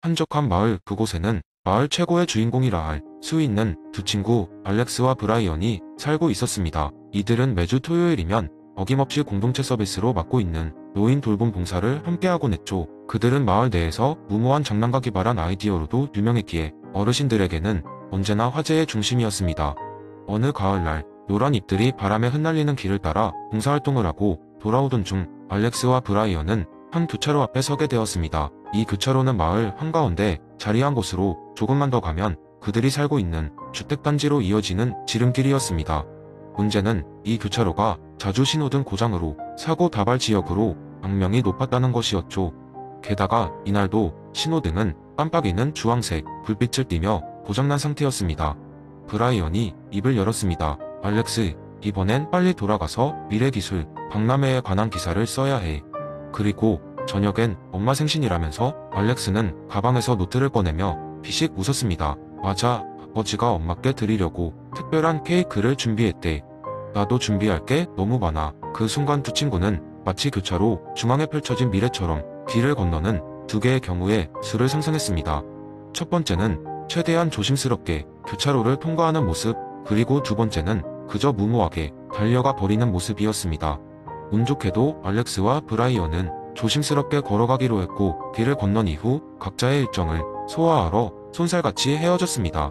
한적한 마을 그곳에는 마을 최고의 주인공이라 할 수 있는 두 친구 알렉스와 브라이언이 살고 있었습니다. 이들은 매주 토요일이면 어김없이 공동체 서비스로 맡고 있는 노인 돌봄 봉사를 함께하곤 했죠. 그들은 마을 내에서 무모한 장난과 기발한 아이디어로도 유명했기에 어르신들에게는 언제나 화제의 중심이었습니다. 어느 가을날 노란 잎들이 바람에 흩날리는 길을 따라 봉사활동을 하고 돌아오던 중 알렉스와 브라이언은 한 교차로 앞에 서게 되었습니다. 이 교차로는 마을 한가운데 자리한 곳으로 조금만 더 가면 그들이 살고 있는 주택단지로 이어지는 지름길이었습니다. 문제는 이 교차로가 자주 신호등 고장으로 사고 다발 지역으로 악명이 높았다는 것이었죠. 게다가 이날도 신호등은 깜빡이는 주황색 불빛을 띠며 고장난 상태였습니다. 브라이언이 입을 열었습니다. 알렉스, 이번엔 빨리 돌아가서 미래기술 박람회에 관한 기사를 써야 해. 그리고 저녁엔 엄마 생신이라면서 알렉스는 가방에서 노트를 꺼내며 피식 웃었습니다. 맞아, 아버지가 엄마께 드리려고 특별한 케이크를 준비했대. 나도 준비할 게 너무 많아. 그 순간 두 친구는 마치 교차로 중앙에 펼쳐진 미래처럼 길을 건너는 두 개의 경우의 수를 상상했습니다. 첫 번째는 최대한 조심스럽게 교차로를 통과하는 모습, 그리고 두 번째는 그저 무모하게 달려가 버리는 모습이었습니다. 운 좋게도 알렉스와 브라이언은 조심스럽게 걸어가기로 했고 길을 건넌 이후 각자의 일정을 소화하러 손살같이 헤어졌습니다.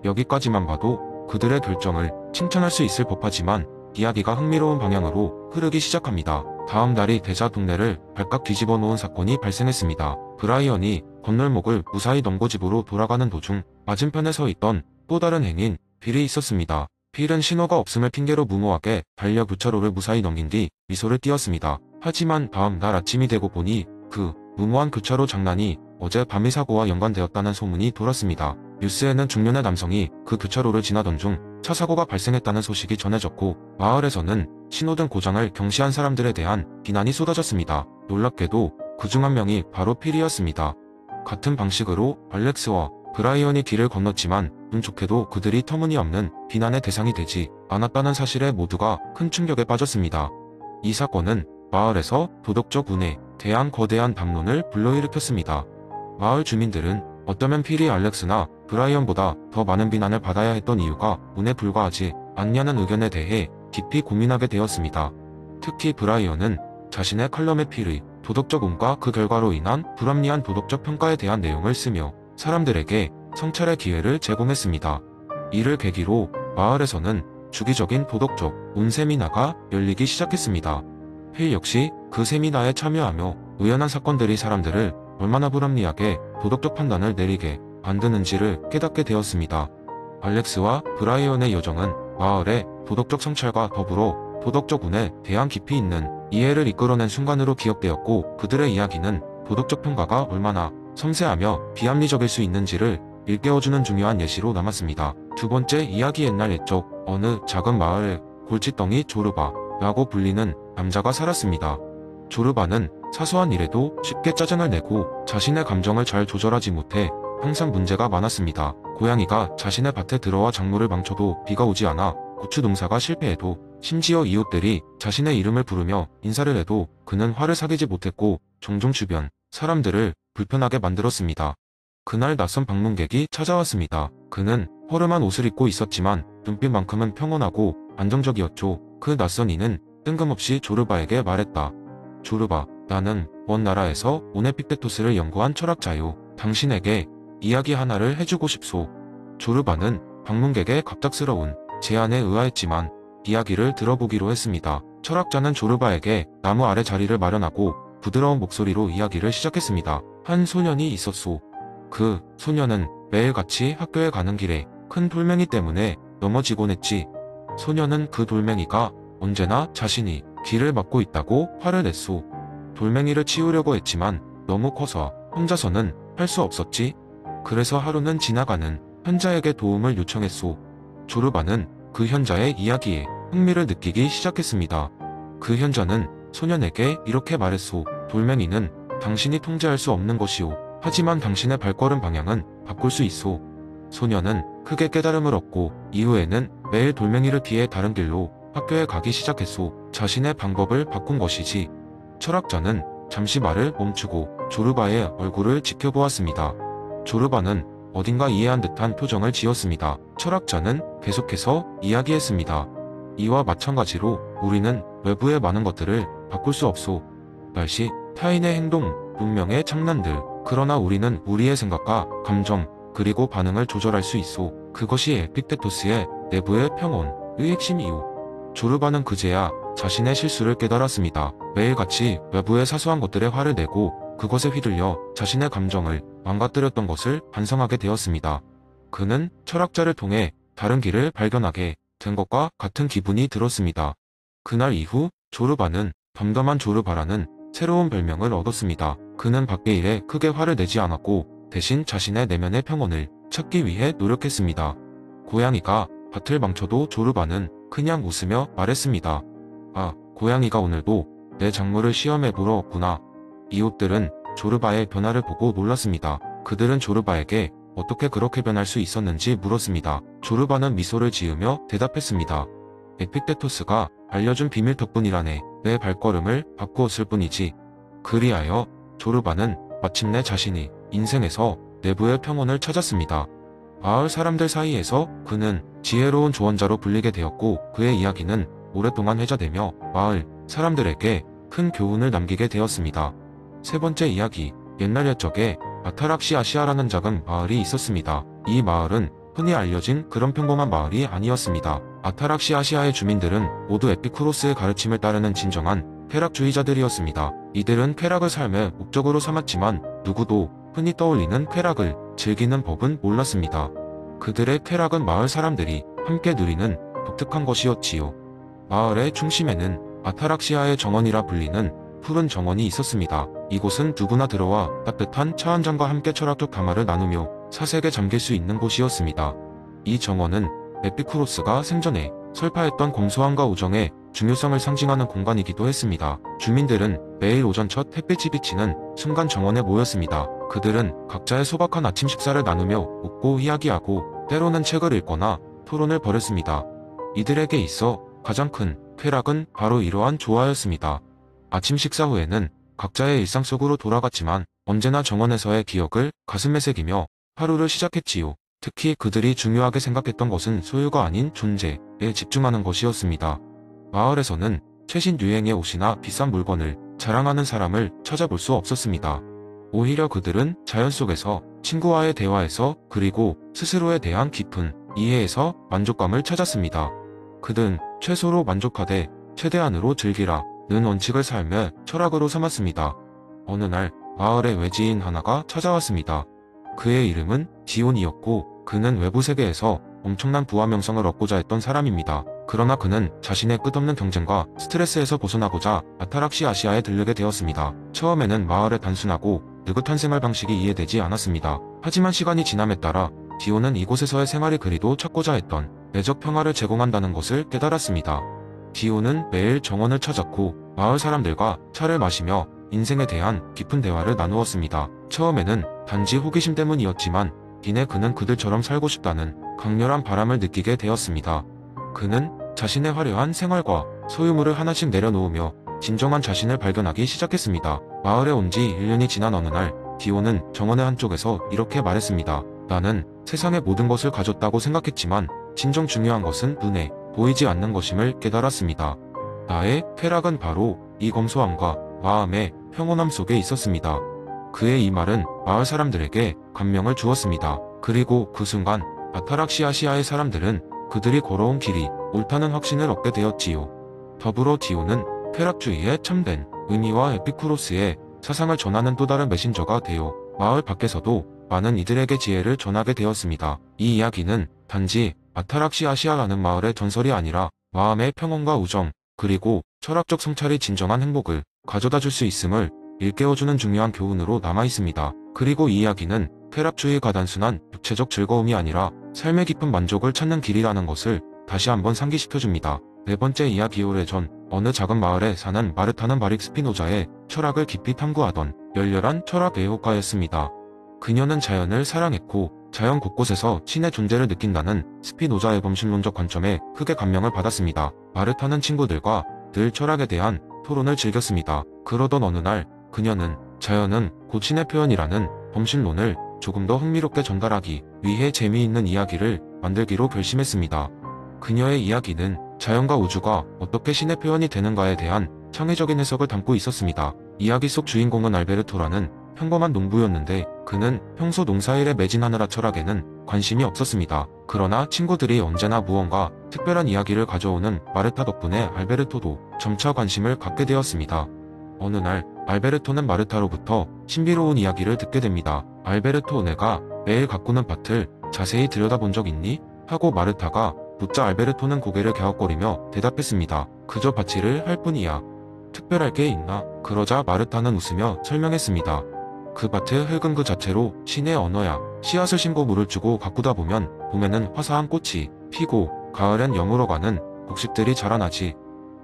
여기까지만 봐도 그들의 결정을 칭찬할 수 있을 법하지만 이야기가 흥미로운 방향으로 흐르기 시작합니다. 다음 날이 되자 동네를 발칵 뒤집어 놓은 사건이 발생했습니다. 브라이언이 건널목을 무사히 넘고 집으로 돌아가는 도중 맞은편에 서 있던 또 다른 행인 빌이 있었습니다. 빌은 신호가 없음을 핑계로 무모하게 달려 교차로를 무사히 넘긴 뒤 미소를 띄었습니다. 하지만 다음 날 아침이 되고 보니 그 무모한 교차로 장난이 어제 밤의 사고와 연관되었다는 소문이 돌았습니다. 뉴스에는 중년의 남성이 그 교차로를 지나던 중 차 사고가 발생했다는 소식이 전해졌고 마을에서는 신호등 고장을 경시한 사람들에 대한 비난이 쏟아졌습니다. 놀랍게도 그중 한 명이 바로 필이었습니다. 같은 방식으로 알렉스와 브라이언이 길을 건넜지만 운 좋게도 그들이 터무니없는 비난의 대상이 되지 않았다는 사실에 모두가 큰 충격에 빠졌습니다. 이 사건은 마을에서 도덕적 운에 대한 거대한 담론을 불러일으켰습니다. 마을 주민들은 어쩌면 필이 알렉스나 브라이언보다 더 많은 비난을 받아야 했던 이유가 운에 불과하지 않냐는 의견에 대해 깊이 고민하게 되었습니다. 특히 브라이언은 자신의 칼럼에 필의 도덕적 운과 그 결과로 인한 불합리한 도덕적 평가에 대한 내용을 쓰며 사람들에게 성찰의 기회를 제공했습니다. 이를 계기로 마을에서는 주기적인 도덕적 운 세미나가 열리기 시작했습니다. 필 역시 그 세미나에 참여하며 우연한 사건들이 사람들을 얼마나 불합리하게 도덕적 판단을 내리게 만드는지를 깨닫게 되었습니다. 알렉스와 브라이언의 여정은 마을의 도덕적 성찰과 더불어 도덕적 운에 대한 깊이 있는 이해를 이끌어낸 순간으로 기억되었고 그들의 이야기는 도덕적 평가가 얼마나 섬세하며 비합리적일 수 있는지를 일깨워주는 중요한 예시로 남았습니다. 두 번째 이야기 옛날 옛적 어느 작은 마을에 골칫덩이 조르바라고 불리는 남자가 살았습니다. 조르바는 사소한 일에도 쉽게 짜증을 내고 자신의 감정을 잘 조절하지 못해 항상 문제가 많았습니다. 고양이가 자신의 밭에 들어와 작물을 망쳐도 비가 오지 않아 고추 농사가 실패해도 심지어 이웃들이 자신의 이름을 부르며 인사를 해도 그는 화를 사귀지 못했고 종종 주변 사람들을 불편하게 만들었습니다. 그날 낯선 방문객이 찾아왔습니다. 그는 허름한 옷을 입고 있었지만 눈빛만큼은 평온하고 안정적이었죠. 그 낯선 이는 뜬금없이 조르바에게 말했다. 조르바, 나는 먼 나라에서 온 에픽테토스를 연구한 철학자요. 당신에게 이야기 하나를 해주고 싶소. 조르바는 방문객의 갑작스러운 제안에 의아했지만 이야기를 들어보기로 했습니다. 철학자는 조르바에게 나무 아래 자리를 마련하고 부드러운 목소리로 이야기를 시작했습니다. 한 소년이 있었소. 그 소년은 매일같이 학교에 가는 길에 큰 돌멩이 때문에 넘어지곤 했지. 소년은 그 돌멩이가 언제나 자신이 길을 막고 있다고 화를 냈소. 돌멩이를 치우려고 했지만 너무 커서 혼자서는 할 수 없었지. 그래서 하루는 지나가는 현자에게 도움을 요청했소. 조르바는 그 현자의 이야기에 흥미를 느끼기 시작했습니다. 그 현자는 소년에게 이렇게 말했소. 돌멩이는 당신이 통제할 수 없는 것이오. 하지만 당신의 발걸음 방향은 바꿀 수 있소. 소년은 크게 깨달음을 얻고 이후에는 매일 돌멩이를 피해 다른 길로 학교에 가기 시작했소. 자신의 방법을 바꾼 것이지. 철학자는 잠시 말을 멈추고 조르바의 얼굴을 지켜보았습니다. 조르바는 어딘가 이해한 듯한 표정을 지었습니다. 철학자는 계속해서 이야기했습니다. 이와 마찬가지로 우리는 외부의 많은 것들을 바꿀 수 없소. 날씨, 타인의 행동, 문명의 장난들. 그러나 우리는 우리의 생각과 감정, 그리고 반응을 조절할 수 있소. 그것이 에픽테토스의 내부의 평온의 핵심이오. 조르바는 그제야 자신의 실수를 깨달았습니다. 매일같이 외부의 사소한 것들에 화를 내고 그것에 휘둘려 자신의 감정을 망가뜨렸던 것을 반성하게 되었습니다. 그는 철학자를 통해 다른 길을 발견하게 된 것과 같은 기분이 들었습니다. 그날 이후 조르바는 덤덤한 조르바라는 새로운 별명을 얻었습니다. 그는 밖의 일에 크게 화를 내지 않았고 대신 자신의 내면의 평온을 찾기 위해 노력했습니다. 고양이가 밭을 망쳐도 조르바는 그냥 웃으며 말했습니다. 아, 고양이가 오늘도 내 작물을 시험해 보러 왔구나. 이웃들은 조르바의 변화를 보고 놀랐습니다. 그들은 조르바에게 어떻게 그렇게 변할 수 있었는지 물었습니다. 조르바는 미소를 지으며 대답했습니다. 에픽테토스가 알려준 비밀 덕분이라네. 내 발걸음을 바꾸었을 뿐이지. 그리하여 조르바는 마침내 자신이 인생에서 내부의 평온을 찾았습니다. 마을 사람들 사이에서 그는 지혜로운 조언자로 불리게 되었고 그의 이야기는 오랫동안 회자되며 마을 사람들에게 큰 교훈을 남기게 되었습니다. 세 번째 이야기, 옛날 옛적에 아타락시아시아라는 작은 마을이 있었습니다. 이 마을은 흔히 알려진 그런 평범한 마을이 아니었습니다. 아타락시아시아의 주민들은 모두 에피쿠로스의 가르침을 따르는 진정한 쾌락주의자들이었습니다. 이들은 쾌락을 삶의 목적으로 삼았지만 누구도 흔히 떠올리는 쾌락을 즐기는 법은 몰랐습니다. 그들의 쾌락은 마을 사람들이 함께 누리는 독특한 것이었지요. 마을의 중심에는 아타락시아의 정원이라 불리는 푸른 정원이 있었습니다. 이곳은 누구나 들어와 따뜻한 차 한 잔과 함께 철학적 담화를 나누며 사색에 잠길 수 있는 곳이었습니다. 이 정원은 에피쿠로스가 생전에 설파했던 검소함과 우정의 중요성을 상징하는 공간이기도 했습니다. 주민들은 매일 오전 첫 햇빛이 비치는 순간 정원에 모였습니다. 그들은 각자의 소박한 아침 식사를 나누며 웃고 이야기하고 때로는 책을 읽거나 토론을 벌였습니다. 이들에게 있어 가장 큰 쾌락은 바로 이러한 조화였습니다. 아침 식사 후에는 각자의 일상 속으로 돌아갔지만 언제나 정원에서의 기억을 가슴에 새기며 하루를 시작했지요. 특히 그들이 중요하게 생각했던 것은 소유가 아닌 존재에 집중하는 것이었습니다. 마을에서는 최신 유행의 옷이나 비싼 물건을 자랑하는 사람을 찾아볼 수 없었습니다. 오히려 그들은 자연 속에서 친구와의 대화에서 그리고 스스로에 대한 깊은 이해에서 만족감을 찾았습니다. 그들은 최소로 만족하되 최대한으로 즐기라 는 원칙을 삶의 철학으로 삼았습니다. 어느 날 마을에 외지인 하나가 찾아왔습니다. 그의 이름은 디온이었고 그는 외부 세계에서 엄청난 부와 명성을 얻고자 했던 사람입니다. 그러나 그는 자신의 끝없는 경쟁과 스트레스에서 벗어나고자 아타락시아시아에 들르게 되었습니다. 처음에는 마을의 단순하고 느긋한 생활 방식이 이해되지 않았습니다. 하지만 시간이 지남에 따라 디온은 이곳에서의 생활이 그리도 찾고자 했던 내적 평화를 제공한다는 것을 깨달았습니다. 디온은 매일 정원을 찾았고 마을 사람들과 차를 마시며 인생에 대한 깊은 대화를 나누었습니다. 처음에는 단지 호기심 때문이었지만 이내 그는 그들처럼 살고 싶다는 강렬한 바람을 느끼게 되었습니다. 그는 자신의 화려한 생활과 소유물을 하나씩 내려놓으며 진정한 자신을 발견하기 시작했습니다. 마을에 온 지 1년이 지난 어느 날 디온은 정원의 한쪽에서 이렇게 말했습니다. 나는 세상의 모든 것을 가졌다고 생각했지만 진정 중요한 것은 눈에 보이지 않는 것임을 깨달았습니다. 나의 쾌락은 바로 이 검소함과 마음의 평온함 속에 있었습니다. 그의 이 말은 마을 사람들에게 감명을 주었습니다. 그리고 그 순간 아타락시아시아의 사람들은 그들이 걸어온 길이 옳다는 확신을 얻게 되었지요. 더불어 디온은 쾌락주의의 참된 의미와 에피쿠로스의 사상을 전하는 또 다른 메신저가 되어 마을 밖에서도 많은 이들에게 지혜를 전하게 되었습니다. 이 이야기는 단지 아타락시아시아라는 마을의 전설이 아니라 마음의 평온과 우정, 그리고 철학적 성찰이 진정한 행복을 가져다 줄 수 있음을 일깨워주는 중요한 교훈으로 남아있습니다. 그리고 이 이야기는 쾌락주의가 단순한 육체적 즐거움이 아니라 삶의 깊은 만족을 찾는 길이라는 것을 다시 한번 상기시켜줍니다. 네 번째 이야기. 오래전 어느 작은 마을에 사는 마르타는 바릭 스피노자의 철학을 깊이 탐구하던 열렬한 철학 애호가였습니다. 그녀는 자연을 사랑했고 자연 곳곳에서 신의 존재를 느낀다는 스피노자의 범신론적 관점에 크게 감명을 받았습니다. 마르타는 친구들과 늘 철학에 대한 토론을 즐겼습니다. 그러던 어느 날 그녀는 자연은 곧 신의 표현이라는 범신론을 조금 더 흥미롭게 전달하기 위해 재미있는 이야기를 만들기로 결심했습니다. 그녀의 이야기는 자연과 우주가 어떻게 신의 표현이 되는가에 대한 창의적인 해석을 담고 있었습니다. 이야기 속 주인공은 알베르토라는 평범한 농부였는데 그는 평소 농사일에 매진하느라 철학에는 관심이 없었습니다. 그러나 친구들이 언제나 무언가 특별한 이야기를 가져오는 마르타 덕분에 알베르토도 점차 관심을 갖게 되었습니다. 어느 날 알베르토는 마르타로부터 신비로운 이야기를 듣게 됩니다. 알베르토, 내가 매일 가꾸는 밭을 자세히 들여다본 적 있니? 하고 마르타가 묻자 알베르토는 고개를 갸웃거리며 대답했습니다. 그저 밭일을 할 뿐이야. 특별할 게 있나? 그러자 마르타는 웃으며 설명했습니다. 그 밭의 흙은 그 자체로 신의 언어야. 씨앗을 심고 물을 주고 가꾸다 보면 봄에는 화사한 꽃이 피고 가을엔 여물어가는 곡식들이 자라나지.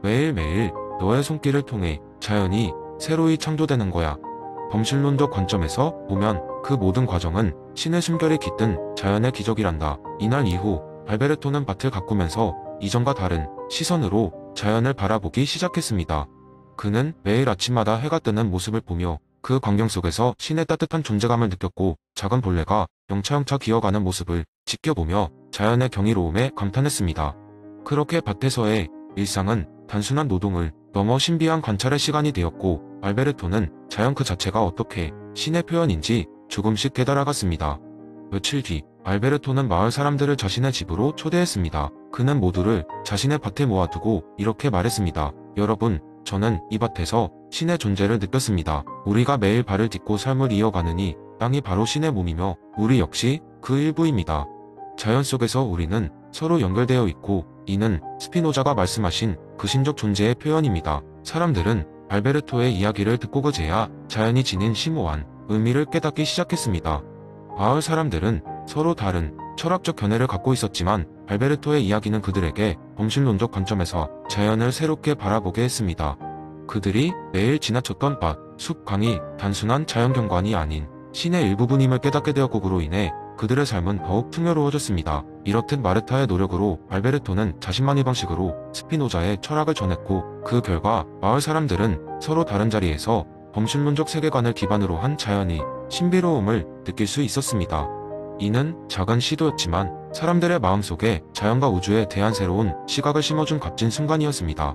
매일매일 너의 손길을 통해 자연이 새로이 창조되는 거야. 범실론적 관점에서 보면 그 모든 과정은 신의 숨결이 깃든 자연의 기적이란다. 이날 이후 알베르토는 밭을 가꾸면서 이전과 다른 시선으로 자연을 바라보기 시작했습니다. 그는 매일 아침마다 해가 뜨는 모습을 보며 그 광경 속에서 신의 따뜻한 존재감을 느꼈고 작은 벌레가 영차영차 기어가는 모습을 지켜보며 자연의 경이로움에 감탄했습니다. 그렇게 밭에서의 일상은 단순한 노동을 넘어 신비한 관찰의 시간이 되었고 알베르토는 자연 그 자체가 어떻게 신의 표현인지 조금씩 깨달아갔습니다. 며칠 뒤 알베르토는 마을 사람들을 자신의 집으로 초대했습니다. 그는 모두를 자신의 밭에 모아두고 이렇게 말했습니다. 여러분, 저는 이 밭에서 신의 존재를 느꼈습니다. 우리가 매일 발을 딛고 삶을 이어가느니 땅이 바로 신의 몸이며 우리 역시 그 일부입니다. 자연 속에서 우리는 서로 연결되어 있고 이는 스피노자가 말씀하신 그 신적 존재의 표현입니다. 사람들은 알베르토의 이야기를 듣고 그제야 자연이 지닌 심오한 의미를 깨닫기 시작했습니다. 마을 사람들은 서로 다른 철학적 견해를 갖고 있었지만 알베르토의 이야기는 그들에게 범실론적 관점에서 자연을 새롭게 바라보게 했습니다. 그들이 매일 지나쳤던 밭, 숲, 강이 단순한 자연경관이 아닌 신의 일부분임을 깨닫게 되었고 그로 인해 그들의 삶은 더욱 풍요로워졌습니다. 이렇듯 마르타의 노력으로 알베르토는 자신만의 방식으로 스피노자의 철학을 전했고 그 결과 마을 사람들은 서로 다른 자리에서 범실론적 세계관을 기반으로 한 자연의 신비로움을 느낄 수 있었습니다. 이는 작은 시도였지만 사람들의 마음속에 자연과 우주에 대한 새로운 시각을 심어준 값진 순간이었습니다.